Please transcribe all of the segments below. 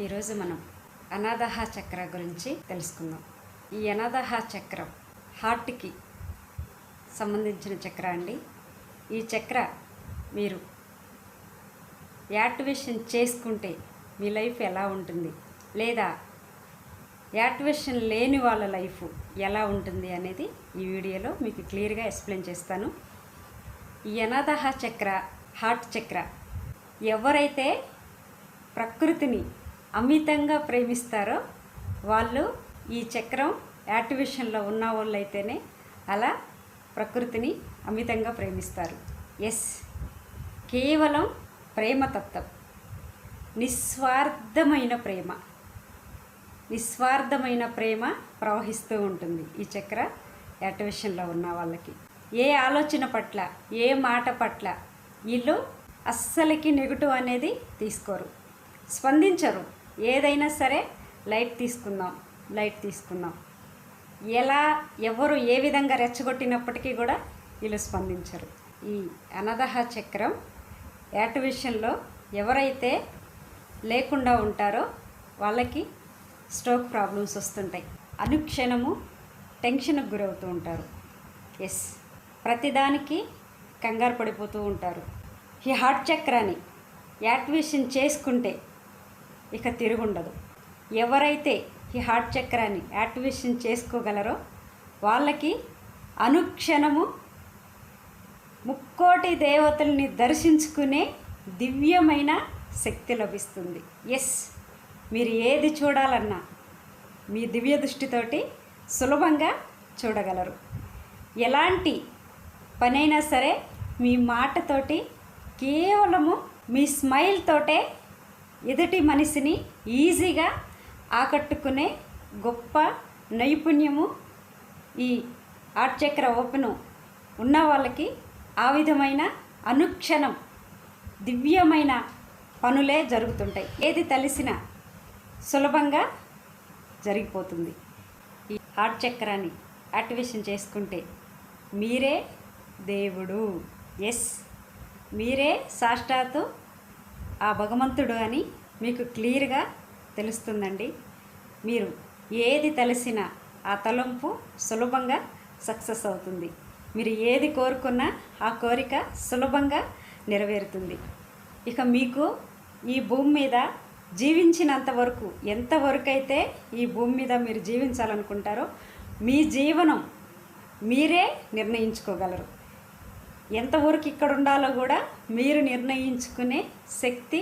ఈరోజు మనం అనాదహ చక్ర గురించి తెలుసుకుందాం. ఈ అనాదహ చక్రం హార్ట్కి సంబంధించిన చక్ర అండి. ఈ చక్ర మీరు యాక్టివేషన్ చేసుకుంటే మీ లైఫ్ ఎలా ఉంటుంది, లేదా యాక్టివేషన్ లేని వాళ్ళ లైఫ్ ఎలా ఉంటుంది అనేది ఈ వీడియోలో మీకు క్లియర్గా ఎక్స్ప్లెయిన్ చేస్తాను. ఈ అనాదహ చక్ర హార్ట్ చక్ర ఎవరైతే ప్రకృతిని అమితంగా ప్రేమిస్తారో వాళ్ళు ఈ చక్రం యాక్టివేషన్లో ఉన్న వాళ్ళు అయితేనే అలా ప్రకృతిని అమితంగా ప్రేమిస్తారు. కేవలం ప్రేమతత్వం, నిస్వార్థమైన ప్రేమ ప్రవహిస్తూ ఉంటుంది ఈ చక్ర యాక్టివేషన్లో ఉన్న వాళ్ళకి. ఏ ఆలోచన పట్ల, ఏ మాట పట్ల వీళ్ళు అస్సలకి నెగిటివ్ అనేది తీసుకోరు, స్పందించరు. ఏదైనా సరే లైట్ తీసుకుందాం, ఎవరు ఏ విధంగా రెచ్చగొట్టినప్పటికీ కూడా వీళ్ళు స్పందించరు. ఈ అనాదహ చక్రం యాక్టివేషన్లో ఎవరైతే లేకుండా ఉంటారో వాళ్ళకి స్ట్రోక్ ప్రాబ్లమ్స్ వస్తుంటాయి. అనుక్షణము టెన్షన్కి గురవుతూ ఉంటారు. ప్రతిదానికి కంగారు పడిపోతూ ఉంటారు. ఈ హార్ట్ చక్రాన్ని యాక్టివేషన్ చేసుకుంటే ఇక తిరుగుండదు. ఎవరైతే ఈ హార్ట్ చక్రాన్ని యాక్టివేషన్ చేసుకోగలరో వాళ్ళకి అనుక్షణము ముక్కోటి దేవతల్ని దర్శించుకునే దివ్యమైన శక్తి లభిస్తుంది. మీరు ఏది చూడాలన్నా మీ దివ్య దృష్టితోటి సులభంగా చూడగలరు. ఎలాంటి పనైనా సరే మీ మాటతోటి, కేవలము మీ స్మైల్ తోటే ఎదుటి మనిషిని ఈజీగా ఆకట్టుకునే గొప్ప నైపుణ్యము ఈ హార్ట్ చక్ర ఓపెన్ ఉన్న వాళ్ళకి ఆ విధమైన అనుక్షణం దివ్యమైన పనులే జరుగుతుంటాయి. ఏది తలిసినా సులభంగా జరిగిపోతుంది. ఈ హార్ట్ చక్రాన్ని యాక్టివేషన్ చేసుకుంటే మీరే దేవుడు, మీరే సాక్షాత్తు ఆ భగవంతుడు అని మీకు క్లియర్గా తెలుస్తుందండి. మీరు ఏది తలసినా ఆ తలంపు సులభంగా సక్సెస్ అవుతుంది. మీరు ఏది కోరుకున్నా ఆ కోరిక సులభంగా నెరవేరుతుంది. ఇక మీకు ఈ భూమి మీద జీవించినంత వరకు, ఎంతవరకు అయితే ఈ భూమి మీద మీరు జీవించాలనుకుంటారో మీ జీవనం మీరే నిర్ణయించుకోగలరు. ఎంతవరకు ఇక్కడ ఉండాలో కూడా మీరు నిర్ణయించుకునే శక్తి,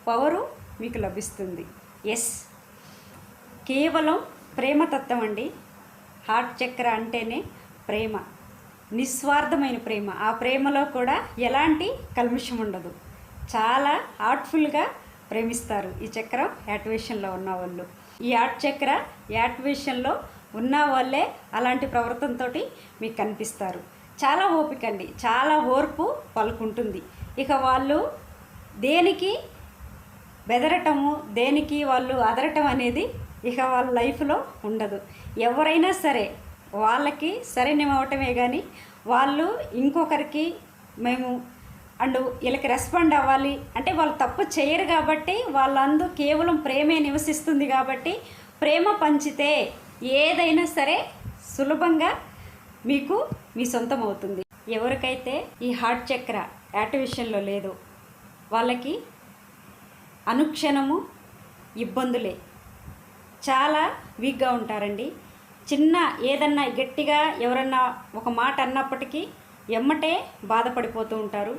పవరు మీకు లభిస్తుంది. కేవలం ప్రేమతత్వం అండి. హార్ట్ చక్ర అంటేనే ప్రేమ, నిస్వార్థమైన ప్రేమ. ఆ ప్రేమలో కూడా ఎలాంటి కల్మషం ఉండదు. చాలా హార్ట్ఫుల్గా ప్రేమిస్తారు ఈ చక్రం యాక్టివేషన్లో ఉన్న వాళ్ళు. ఈ హార్ట్ చక్ర యాక్టివేషన్లో ఉన్న వాళ్ళే అలాంటి ప్రవర్తనతో మీకు కనిపిస్తారు. చాలా ఓపిక అండి, చాలా ఓర్పు పలుకుంటుంది. ఇక వాళ్ళు దేనికి బెదరటము, దేనికి వాళ్ళు అదరటం అనేది ఇక వాళ్ళ లైఫ్లో ఉండదు. ఎవరైనా సరే వాళ్ళకి సరైనవటమే కానీ వాళ్ళు ఇంకొకరికి వీళ్ళకి రెస్పాండ్ అవ్వాలి అంటే వాళ్ళు తప్పు చేయరు. కాబట్టి వాళ్ళందు కేవలం ప్రేమే నివసిస్తుంది. కాబట్టి ప్రేమ పంచితే ఏదైనా సరే సులభంగా మీకు మీ సొంతం అవుతుంది. ఎవరికైతే ఈ హార్ట్ చక్ర యాక్టివేషన్లో లేదో వాళ్ళకి అనుక్షణము ఇబ్బందులే, చాలా వీక్గా ఉంటారండి. చిన్న ఏదన్నా గట్టిగా ఎవరన్నా ఒక మాట అన్నప్పటికీ ఎమ్మటే బాధపడిపోతూ ఉంటారు.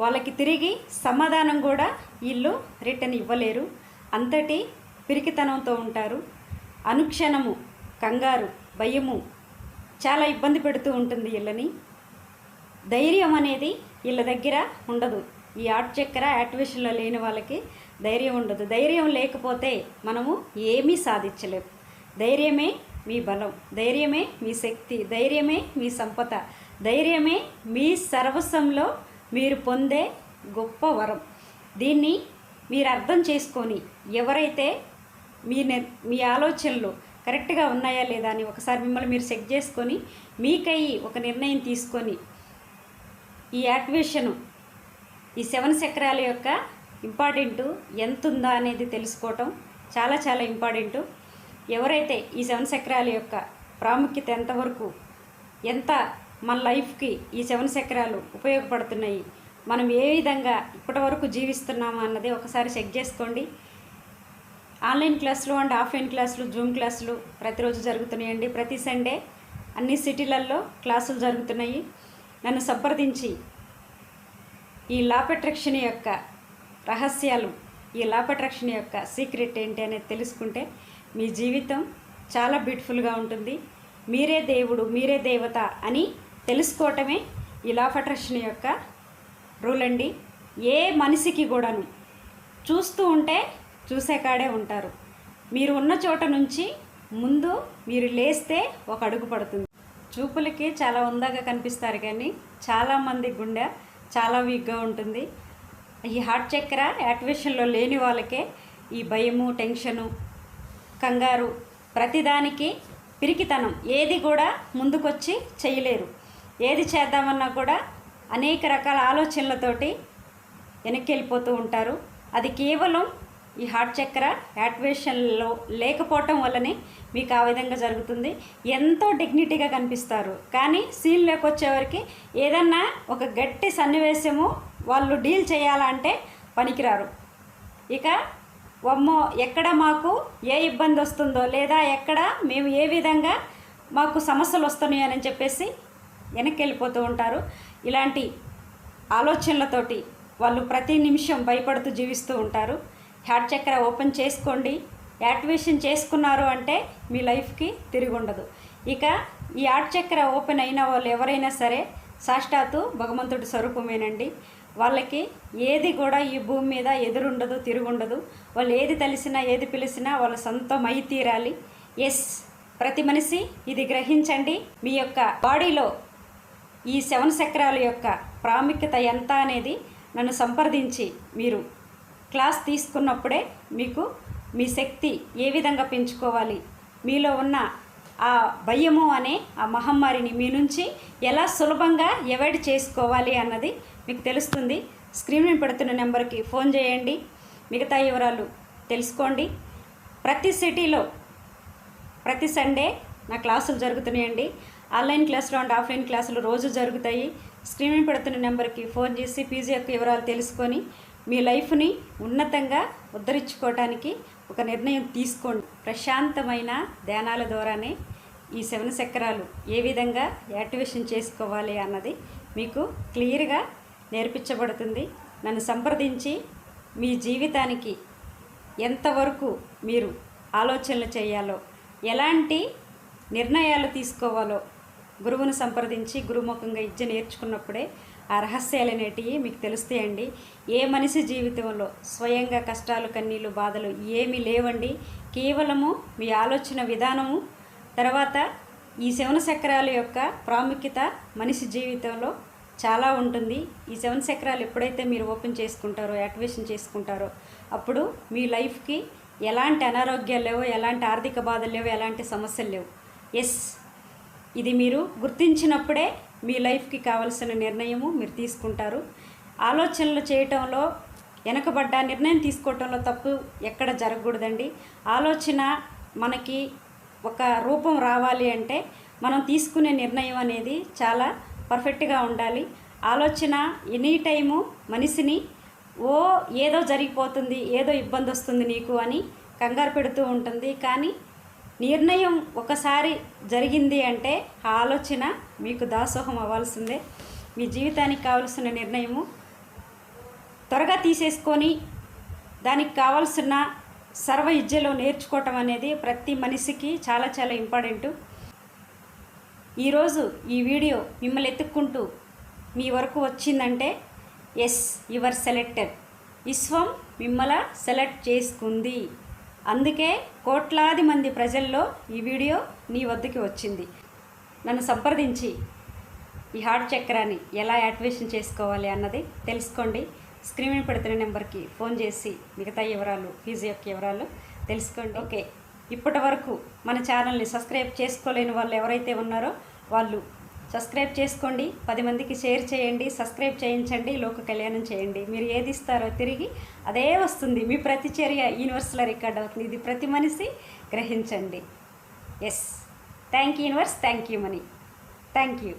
వాళ్ళకి తిరిగి సమాధానం కూడా వీళ్ళు రిటర్న్ ఇవ్వలేరు. అంతటి పిరికితనంతో ఉంటారు. అనుక్షణము కంగారు, భయము చాలా ఇబ్బంది పెడుతూ ఉంటుంది వీళ్ళని. ధైర్యం అనేది వీళ్ళ దగ్గర ఉండదు. ఈ హార్ట్ చక్ర యాక్టివేషన్లో లేని వాళ్ళకి ధైర్యం ఉండదు. ధైర్యం లేకపోతే మనము ఏమీ సాధించలేము. ధైర్యమే మీ బలం, ధైర్యమే మీ శక్తి, ధైర్యమే మీ సంపద, ధైర్యమే మీ సర్వస్వంలో మీరు పొందే గొప్ప వరం. దీన్ని మీరు అర్థం చేసుకొని ఎవరైతే మీ ఆలోచనలు కరెక్ట్గా ఉన్నాయా లేదా అని ఒకసారి మిమ్మల్ని మీరు చెక్ చేసుకొని మీకయ్యి ఒక నిర్ణయం తీసుకొని ఈ యాక్టివేషను ఈ 7 చక్రాల యొక్క ఇంపార్టెంట్ ఎంత ఉందా అనేది తెలుసుకోవటం చాలా చాలా ఇంపార్టెంటు. ఎవరైతే ఈ 7 చక్రాల యొక్క ప్రాముఖ్యత ఎంతవరకు ఎంత మన లైఫ్కి ఈ 7 చక్రాలు ఉపయోగపడుతున్నాయి, మనం ఏ విధంగా ఇప్పటివరకు జీవిస్తున్నాము అన్నది ఒకసారి చెక్ చేసుకోండి. ఆన్లైన్ క్లాసులు అండ్ ఆఫ్లైన్ క్లాసులు, జూమ్ క్లాసులు ప్రతిరోజు జరుగుతున్నాయండి. ప్రతి సండే అన్ని సిటీలలో క్లాసులు జరుగుతున్నాయి. నన్ను సంప్రదించి ఈ లా ఆఫ్ అట్రాక్షన్ యొక్క రహస్యాలు, ఈ లా ఆఫ్ అట్రాక్షన్ యొక్క సీక్రెట్ ఏంటి అనేది తెలుసుకుంటే మీ జీవితం చాలా బ్యూటిఫుల్గా ఉంటుంది. మీరే దేవుడు, మీరే దేవత అని తెలుసుకోవటమే ఈ లా ఆఫ్ అట్రాక్షన్ యొక్క రూల్ అండి. ఏ మనిషికి కూడాను చూస్తూ ఉంటే చూసే కాడే ఉంటారు. మీరు ఉన్న చోట నుంచి ముందు మీరు లేస్తే ఒక అడుగు పడుతుంది. చూపులకి చాలా ఉందాగా కనిపిస్తారు, కానీ చాలామంది గుండె చాలా వీక్గా ఉంటుంది. ఈ హార్ట్ చక్ర యాక్టివేషన్లో లేని వాళ్ళకే ఈ భయము, టెన్షను, కంగారు, ప్రతిదానికి పిరికితనం, ఏది కూడా ముందుకొచ్చి చేయలేరు. ఏది చేద్దామన్నా కూడా అనేక రకాల ఆలోచనలతోటి వెనక్కి వెళ్ళిపోతూ ఉంటారు. అది కేవలం ఈ హార్ట్ చక్ర యాక్టివేషన్లో లేకపోవటం వల్లనే మీకు ఆ విధంగా జరుగుతుంది. ఎంతో డిగ్నిటీగా కనిపిస్తారు, కానీ సీన్లోకి వచ్చేవరకు ఏదన్నా ఒక గట్టి సన్నివేశము వాళ్ళు డీల్ చేయాలంటే పనికిరారు. ఇక వమ్మో ఎక్కడ మాకు ఏ ఇబ్బంది వస్తుందో, లేదా ఎక్కడ మేము ఏ విధంగా మాకు సమస్యలు వస్తున్నాయో అని చెప్పేసి వెనక్కి వెళ్ళిపోతూ ఉంటారు. ఇలాంటి ఆలోచనలతోటి వాళ్ళు ప్రతి నిమిషం భయపడుతూ జీవిస్తూ ఉంటారు. హార్ట్ చక్ర ఓపెన్ చేసుకోండి. యాక్టివేషన్ చేసుకున్నారు అంటే మీ లైఫ్కి తిరిగి ఉండదు. ఇక ఈ హార్ట్ చక్ర ఓపెన్ అయిన వాళ్ళు ఎవరైనా సరే సాక్షాత్తు భగవంతుడి స్వరూపమేనండి. వాళ్ళకి ఏది కూడా ఈ భూమి మీద ఎదురుండదు, తిరుగుండదు. వాళ్ళు ఏది తెలిసినా, ఏది పిలిచినా వాళ్ళ సొంతం అయి తీరాలి. ఎస్, ప్రతి మనిషి ఇది గ్రహించండి. మీ యొక్క బాడీలో ఈ 7 చక్రాల యొక్క ప్రాముఖ్యత ఎంత అనేది నన్ను సంప్రదించి మీరు క్లాస్ తీసుకున్నప్పుడే మీకు మీ శక్తి ఏ విధంగా పెంచుకోవాలి, మీలో ఉన్న ఆ భయము అనే ఆ మహమ్మారిని మీ నుంచి ఎలా సులభంగా అవాయిడ్ చేసుకోవాలి అన్నది మీకు తెలుస్తుంది. స్క్రీన్ మీద పెడుతున్న నెంబర్కి ఫోన్ చేయండి, మిగతా వివరాలు తెలుసుకోండి. ప్రతి సిటీలో ప్రతి సండే నా క్లాసులు జరుగుతున్నాయండి. ఆన్లైన్ క్లాసులు అండ్ ఆఫ్లైన్ క్లాసులు రోజు జరుగుతాయి. స్క్రీన్ మీద పెడుతున్న నెంబర్కి ఫోన్ చేసి ఫీజు యొక్క వివరాలు తెలుసుకొని మీ లైఫ్ని ఉన్నతంగా ఉద్ధరించుకోవటానికి ఒక నిర్ణయం తీసుకోండి. ప్రశాంతమైన ధ్యానాల ద్వారానే ఈ 7 చక్రాలు ఏ విధంగా యాక్టివేషన్ చేసుకోవాలి అన్నది మీకు క్లియర్గా నేర్పించబడుతుంది. నన్ను సంప్రదించి మీ జీవితానికి ఎంతవరకు మీరు ఆలోచనలు చేయాలో, ఎలాంటి నిర్ణయాలు తీసుకోవాలో గురువును సంప్రదించి గురుముఖంగా విద్య నేర్చుకున్నప్పుడే ఆ రహస్యాలు అనేటివి మీకు తెలుస్తాయండి. ఏ మనిషి జీవితంలో స్వయంగా కష్టాలు, కన్నీళ్ళు, బాధలు ఏమీ లేవండి. కేవలము మీ ఆలోచన విధానము, తర్వాత ఈ 7 చక్రాల యొక్క ప్రాముఖ్యత మనిషి జీవితంలో చాలా ఉంటుంది. ఈ 7 చక్రాలు ఎప్పుడైతే మీరు ఓపెన్ చేసుకుంటారో, యాక్టివేషన్ చేసుకుంటారో, అప్పుడు మీ లైఫ్కి ఎలాంటి అనారోగ్యాలు లేవు, ఎలాంటి ఆర్థిక బాధలు లేవు, ఎలాంటి సమస్యలు లేవు. ఎస్, ఇది మీరు గుర్తించినప్పుడే మీ లైఫ్కి కావాల్సిన నిర్ణయము మీరు తీసుకుంటారు. ఆలోచనలు చేయటంలో వెనకబడ్డ, నిర్ణయం తీసుకోవటంలో తప్పు ఎక్కడ జరగకూడదండి. ఆలోచన మనకి ఒక రూపం రావాలి అంటే మనం తీసుకునే నిర్ణయం అనేది చాలా పర్ఫెక్ట్గా ఉండాలి. ఆలోచన ఎనీ టైము మనిషిని ఏదో జరిగిపోతుంది, ఏదో ఇబ్బంది వస్తుంది నీకు అని కంగారు పెడుతూ ఉంటుంది. కానీ నిర్ణయం ఒకసారి జరిగింది అంటే ఆ ఆలోచన మీకు దాసోహం అవ్వాల్సిందే. మీ జీవితానికి కావలసిన నిర్ణయము త్వరగా తీసేసుకొని దానికి కావాల్సిన సర్వ విద్యలో నేర్చుకోవటం అనేది ప్రతి మనిషికి చాలా చాలా ఇంపార్టెంటు. ఈరోజు ఈ వీడియో మిమ్మల్ని ఎత్తుక్కుంటూ మీ వరకు వచ్చిందంటే ఎస్, యువర్ సెలెక్టెడ్. విశ్వం మిమ్మల్ని సెలెక్ట్ చేసుకుంది. అందుకే కోట్లాది మంది ప్రజల్లో ఈ వీడియో నీ వద్దకి వచ్చింది. నన్ను సంప్రదించి ఈ హార్ట్ చక్రాన్ని ఎలా యాక్టివేషన్ చేసుకోవాలి అన్నది తెలుసుకోండి. స్క్రీన్ మీద పెడుతున్న నెంబర్కి ఫోన్ చేసి మిగతా వివరాలు, ఫీజు యొక్క వివరాలు తెలుసుకోండి. ఓకే, ఇప్పటి వరకు మన ఛానల్ని సబ్స్క్రైబ్ చేసుకోలేని వాళ్ళు ఎవరైతే ఉన్నారో వాళ్ళు సబ్స్క్రైబ్ చేసుకోండి, 10 మందికి షేర్ చేయండి, సబ్స్క్రైబ్ చేయించండి, లోక కళ్యాణం చేయండి. మీరు ఏది ఇస్తారో తిరిగి అదే వస్తుంది. మీ ప్రతి చర్య యూనివర్స్లో రికార్డ్ అవుతుంది. ఇది ప్రతి మనిషి గ్రహించండి. Yes, thank you universe, thank you money, thank you.